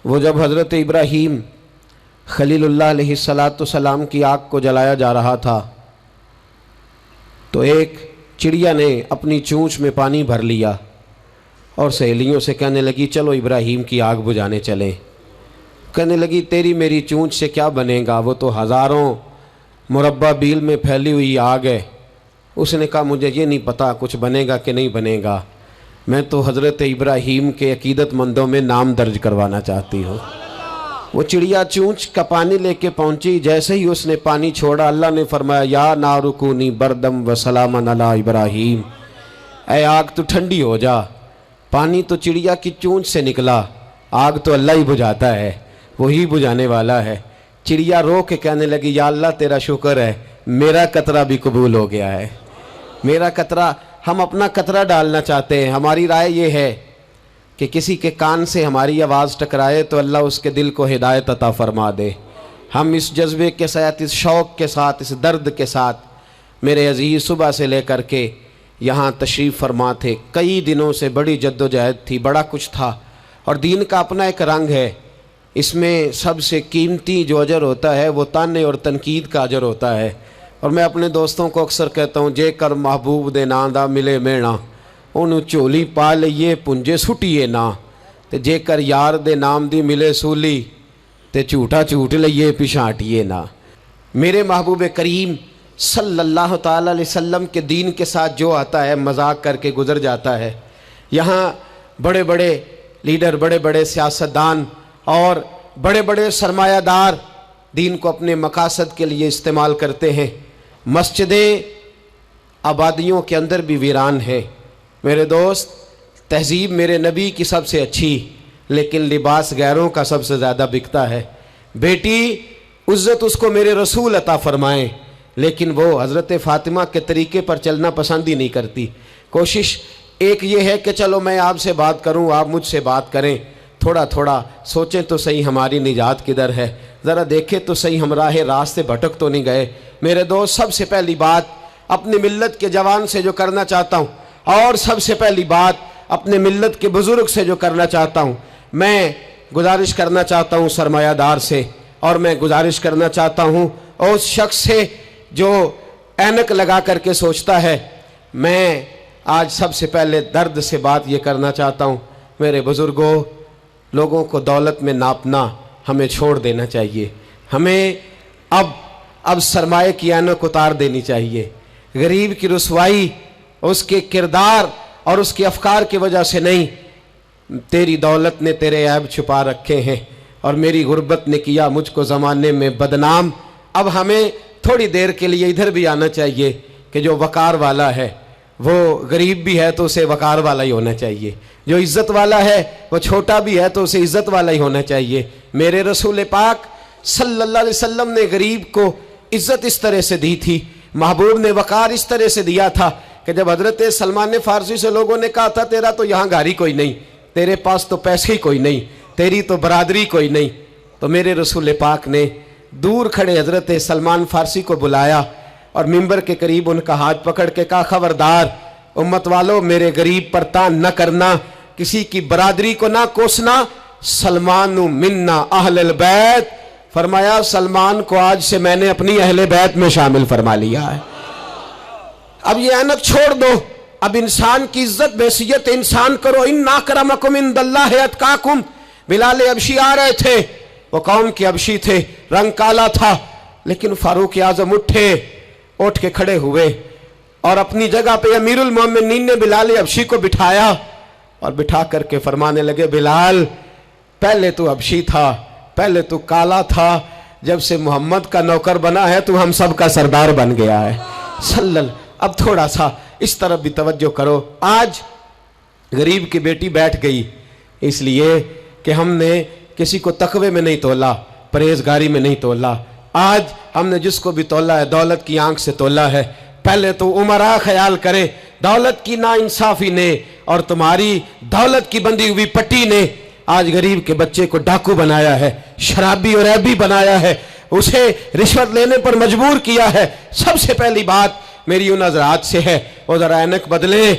وہ جب حضرت ابراہیم خلیل اللہ علیہ السلام کی آگ کو جلایا جا رہا تھا تو ایک چڑیا نے اپنی چونچ میں پانی بھر لیا اور سہیلیوں سے کہنے لگی چلو ابراہیم کی آگ بجھانے چلیں۔ کہنے لگی تیری میری چونچ سے کیا بنے گا، وہ تو ہزاروں مربع بیل میں پھیلی ہوئی آگ ہے۔ اس نے کہا مجھے یہ نہیں پتا کچھ بنے گا کہ نہیں بنے گا، میں تو حضرت ابراہیم کے عقیدت مندوں میں نام درج کروانا چاہتی ہوں۔ وہ چڑیا چونچ کا پانی لے کے پہنچی، جیسے ہی اس نے پانی چھوڑا اللہ نے فرمایا یا نار کونی بردم و سلاما علی ابراہیم، اے آگ تو ٹھنڈی ہو جا۔ پانی تو چڑیا کی چونچ سے نکلا، آگ تو اللہ ہی بجھاتا ہے، وہی بجھانے والا ہے۔ چڑیا رو کے کہنے لگی یا اللہ تیرا شکر ہے میرا قطرہ بھی قبول ہو گیا ہے، میرا قطرہ۔ ہم اپنا قطرہ ڈالنا چاہتے ہیں، ہماری رائے یہ ہے کہ کسی کے کان سے ہماری آواز ٹکرائے تو اللہ اس کے دل کو ہدایت عطا فرما دے۔ ہم اس جذبے کے ساتھ، اس شوق کے ساتھ، اس درد کے ساتھ میرے عزیز صبح سے لے کر کے یہاں تشریف فرما تھے۔ کئی دنوں سے بڑی جد و جہد تھی، بڑا کچھ تھا، اور دین کا اپنا ایک رنگ ہے۔ اس میں سب سے قیمتی جو اجر ہوتا ہے وہ تانے اور تنقید کا اجر ہوتا ہے۔ اور میں اپنے دوستوں کو اکثر کہتا ہوں جے کر محبوب دے ناں دا ملے مینا، انہوں چولی پا لئیے پنجے سٹیے نا، تے جے کر یار دے نام دی ملے سولی تے جھوٹا جھوٹ لئیے پچھاٹیے نا۔ میرے محبوب کریم صلی اللہ تعالی علیہ وسلم کے دین کے ساتھ جو آتا ہے مذاق کر کے گزر جاتا ہے۔ یہاں بڑے بڑے لیڈر، بڑے بڑے سیاستدان اور بڑے بڑے سرمایہ دار دین کو اپنے مقاصد کے لیے استعمال کرتے ہیں۔ مسجدیں آبادیوں کے اندر بھی ویران ہیں۔ میرے دوست، تہذیب میرے نبی کی سب سے اچھی، لیکن لباس غیروں کا سب سے زیادہ بکتا ہے۔ بیٹی عزت اس کو میرے رسول عطا فرمائیں، لیکن وہ حضرت فاطمہ کے طریقے پر چلنا پسند ہی نہیں کرتی۔ کوشش ایک یہ ہے کہ چلو میں آپ سے بات کروں، آپ مجھ سے بات کریں، تھوڑا تھوڑا سوچیں تو صحیح ہماری نجات کدھر ہے، ذرا دیکھیں تو صحیح ہم راہ راست سے بھٹک تو نہیں گئے۔ میرے دوست، سب سے پہلی بات اپنی ملت کے جوان سے جو کرنا چاہتا ہوں، اور سب سے پہلی بات اپنے ملت کے بزرگ سے جو کرنا چاہتا ہوں، میں گزارش کرنا چاہتا ہوں سرمایہ دار سے، اور میں گزارش کرنا چاہتا ہوں اس شخص سے جو اینک لگا کر کے سوچتا ہے۔ میں آج سب سے پہلے درد سے بات یہ کرنا چاہتا ہوں، میرے بزرگوں، لوگوں کو دولت میں ناپنا ہمیں چھوڑ دینا چاہیے۔ ہمیں اب سرمایہ کی اینک اتار دینی چاہیے۔ غریب کی رسوائی اس کے کردار اور اس کے افکار کی وجہ سے نہیں، تیری دولت نے تیرے عیب چھپا رکھے ہیں، اور میری غربت نے کیا مجھ کو زمانے میں بدنام۔ اب ہمیں تھوڑی دیر کے لیے ادھر بھی آنا چاہیے کہ جو وقار والا ہے وہ غریب بھی ہے تو اسے وقار والا ہی ہونا چاہیے، جو عزت والا ہے وہ چھوٹا بھی ہے تو اسے عزت والا ہی ہونا چاہیے۔ میرے رسول پاک صلی اللہ علیہ وسلم نے غریب کو عزت اس طرح سے دی تھی، محبوب نے وقار اس طرح سے دیا تھا کہ جب حضرت سلمان فارسی سے لوگوں نے کہا تھا تیرا تو یہاں گھر ہی کوئی نہیں، تیرے پاس تو پیسے ہی کوئی نہیں، تیری تو برادری کوئی نہیں، تو میرے رسول پاک نے دور کھڑے حضرت سلمان فارسی کو بلایا اور ممبر کے قریب ان کا ہاتھ پکڑ کے کہا خبردار امت والو، میرے غریب پر تان نہ کرنا، کسی کی برادری کو نہ کوسنا، سلمان منا اہل البیت، فرمایا سلمان کو آج سے میں نے اپنی اہل بیت میں شامل فرما لیا ہے۔ اب یہ اینک چھوڑ دو، اب انسان کی عزت بحیثیت انسان کرو۔ ان اکرمکم عند اللہ اتقاکم۔ بلال حبشی آ رہے تھے، وہ قوم کے حبشی تھے، رنگ کالا تھا، لیکن فاروق اعظم اٹھ کے کھڑے ہوئے اور اپنی جگہ پہ امیر المومنین نے بلال حبشی کو بٹھایا اور بٹھا کر کے فرمانے لگے بلال، پہلے تو حبشی تھا، پہلے تو کالا تھا، جب سے محمد کا نوکر بنا ہے تو ہم سب کا سردار بن گیا ہے۔ اب تھوڑا سا اس طرف بھی توجہ کرو۔ آج غریب کی بیٹی بیٹھ گئی اس لیے کہ ہم نے کسی کو تقوی میں نہیں تولا، پرہیزگاری میں نہیں تولا۔ آج ہم نے جس کو بھی تولا ہے دولت کی آنکھ سے تولا ہے۔ پہلے تو عمرہ خیال کرے، دولت کی ناانصافی نے اور تمہاری دولت کی بندھی ہوئی پٹی نے آج غریب کے بچے کو ڈاکو بنایا ہے، شرابی اور عیبی بنایا ہے، اسے رشوت لینے پر مجبور کیا ہے۔ سب سے پہلی بات میری ان حضرات سے ہے، وہ ذرا اینک بدلیں۔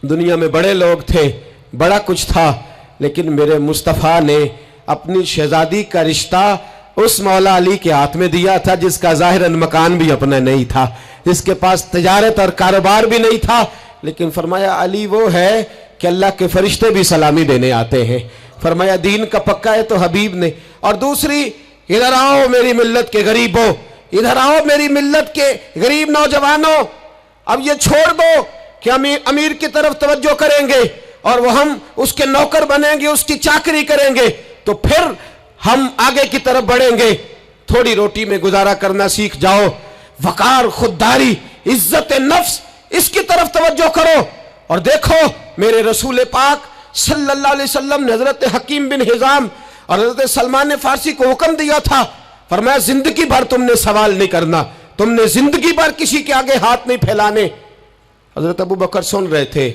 دنیا میں بڑے لوگ تھے، بڑا کچھ تھا، لیکن میرے مصطفیٰ نے اپنی شہزادی کا رشتہ اس مولا علی کے ہاتھ میں دیا تھا جس کا ظاہراً مکان بھی اپنا نہیں تھا، جس کے پاس تجارت اور کاروبار بھی نہیں تھا، لیکن فرمایا علی وہ ہے کہ اللہ کے فرشتے بھی سلامی دینے آتے ہیں، فرمایا دین کا پکا ہے تو حبیب نے۔ اور دوسری، ادھر آؤ میری ملت کے غریبوں، ادھر آؤ میری ملت کے غریب نوجوانوں، اب یہ چھوڑ دو کہ ہم امیر کی طرف توجہ کریں گے اور وہ ہم اس کے نوکر بنیں گے، اس کی چاکری کریں گے تو پھر ہم آگے کی طرف بڑھیں گے۔ تھوڑی روٹی میں گزارا کرنا سیکھ جاؤ، وقار، خودداری، عزت نفس، اس کی طرف توجہ کرو۔ اور دیکھو میرے رسول پاک صلی اللہ علیہ وسلم نے حضرت حکیم بن حزام اور حضرت سلمان فارسی کو حکم دیا تھا، فرمایا زندگی بھر تم نے سوال نہیں کرنا، تم نے زندگی بھر کسی کے آگے ہاتھ نہیں پھیلانے۔ حضرت ابو بکر سن رہے تھے،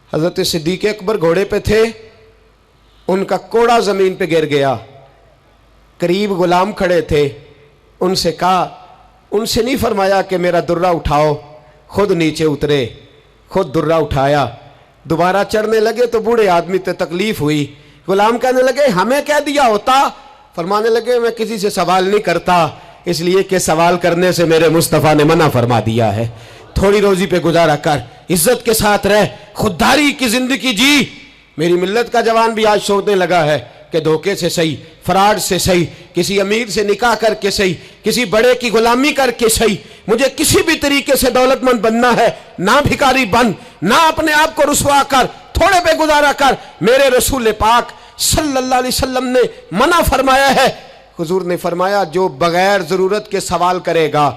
حضرت صدیق اکبر گھوڑے پہ تھے، ان کا کوڑا زمین پہ گر گیا، قریب غلام کھڑے تھے، ان سے کہا، ان سے نہیں فرمایا کہ میرا درہ اٹھاؤ، خود نیچے اترے، خود درہ اٹھایا، دوبارہ چڑھنے لگے تو بوڑھے آدمی تے تکلیف ہوئی، غلام کہنے لگے ہمیں کہہ دیا ہوتا، فرمانے لگے میں کسی سے سوال نہیں کرتا، اس لیے کہ سوال کرنے سے میرے مصطفیٰ نے منع فرما دیا ہے۔ تھوڑی روزی پہ گزارا کر، عزت کے ساتھ رہ، خودداری کی زندگی جی۔ میری ملت کا جوان بھی آج سوچنے لگا ہے کہ دھوکے سے صحیح، فراڈ سے صحیح، کسی امیر سے نکاح کر کے صحیح، کسی بڑے کی غلامی کر کے صحیح، مجھے کسی بھی طریقے سے دولت مند بننا ہے، نہ بھکاری بن، نہ اپنے آپ کو رسوا کر، تھوڑے پہ گزارا کر۔ میرے رسول پاک صلی اللہ علیہ وسلم نے منع فرمایا ہے۔ حضور نے فرمایا جو بغیر ضرورت کے سوال کرے گا،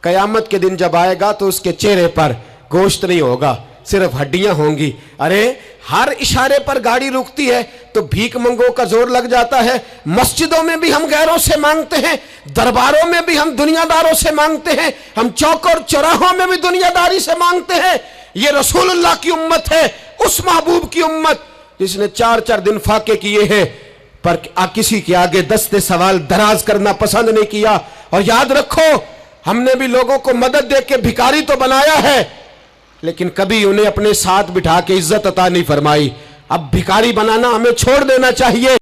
قیامت کے دن جب آئے گا تو اس کے چہرے پر گوشت نہیں ہوگا، صرف ہڈیاں ہوں گی۔ ارے ہر اشارے پر گاڑی رکتی ہے تو بھیک منگوں کا زور لگ جاتا ہے، مسجدوں میں بھی ہم غیروں سے مانگتے ہیں، درباروں میں بھی ہم دنیا داروں سے مانگتے ہیں، ہم چوک اور چوراہوں میں بھی دنیا داری سے مانگتے ہیں۔ یہ رسول اللہ کی امت ہے، اس محبوب کی امت جس نے 4 دن فاقے کیے ہیں پر کسی کے آگے دستے سوال دراز کرنا پسند نہیں کیا۔ اور یاد رکھو ہم نے بھی لوگوں کو مدد دے کے بھکاری تو بنایا ہے، لیکن کبھی انہیں اپنے ساتھ بٹھا کے عزت عطا نہیں فرمائی۔ اب بھکاری بنانا ہمیں چھوڑ دینا چاہیے۔